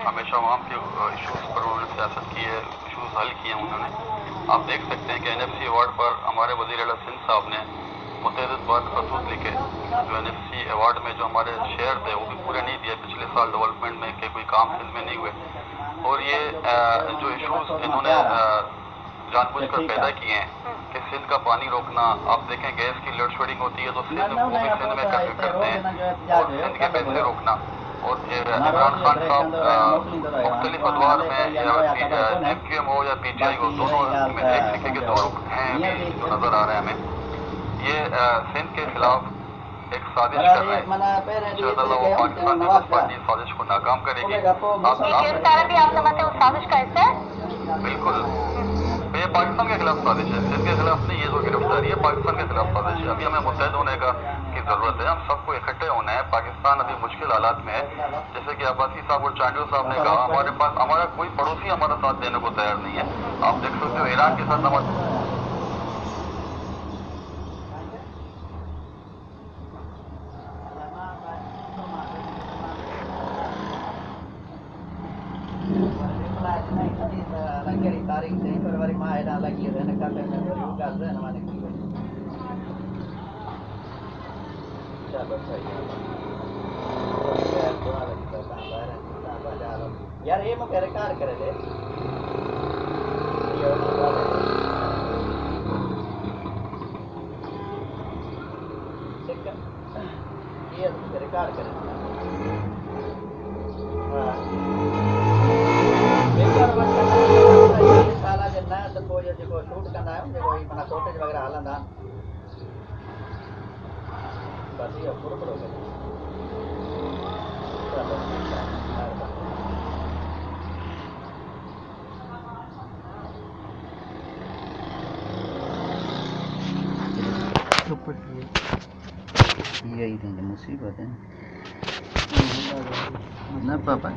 हमेशा वहाँ के इशूज़ पर उन्होंने सियासत की है, इशूज़ हल किए हैं उन्होंने। आप देख सकते हैं कि NFC अवार्ड पर हमारे वज़ीर आला सिंध साहब ने मुतअद्दिद बार खतूत लिखे, जो NFC अवार्ड में जो हमारे शेयर थे वो भी पूरे नहीं दिए पिछले साल डेवलपमेंट में, के कोई काम सिंध में नहीं हुए। और ये जो इशूज़ इन्होंने जानबूझकर पैदा किए हैं कि सिंध का पानी रोकना, आप देखें गैस की लोड शेडिंग होती है तो सिंध वो भी सिंध में करते हैं, और सिंध के पैसे रोकना। और इमरान खान साहब मुख्तलिफ अदवार में या MQM हो या PTI हो, दोनों में एक सिक्के के दो रुख हैं अभी जो नजर आ रहे हैं हमें। ये सिंध के खिलाफ एक साजिश कर रहे हैं, इंशाअल्लाह वो पाकिस्तान पीपल्स पार्टी इस साजिश को नाकाम करेगी। गिरफ्तारी भी आप समझते हैं उस साजिश का हिस्सा है? बिल्कुल, ये पाकिस्तान के खिलाफ साजिश है, सिंध के खिलाफ नहीं। ये जो गिरफ्तारी है पाकिस्तान के खिलाफ साजिश है। अभी हमें मुत्तहद होने की जरूरत है, हम सबको इकट्ठे होना है। पाकिस्तान अभी मुश्किल हालात में है, जैसे कि अब्बासी साहब और चांडियो साहब ने कहा, हमारा कोई पड़ोसी हमारा साथ देने को तैयार नहीं है। आप देख सकते हो ईरान के साथ हमारा tarik ni perwari mai dah lagi ada nak kata memori gas dah nama ni. Chalo सही है यार ये मैं कार करे दे ये रिकॉर्ड करे शूट कंदा आहियूं जेको ही माना फुटेज वग़ैरह हलंदा बस इहो पूरो पूरो ये ही मुसीबत है ना पापा।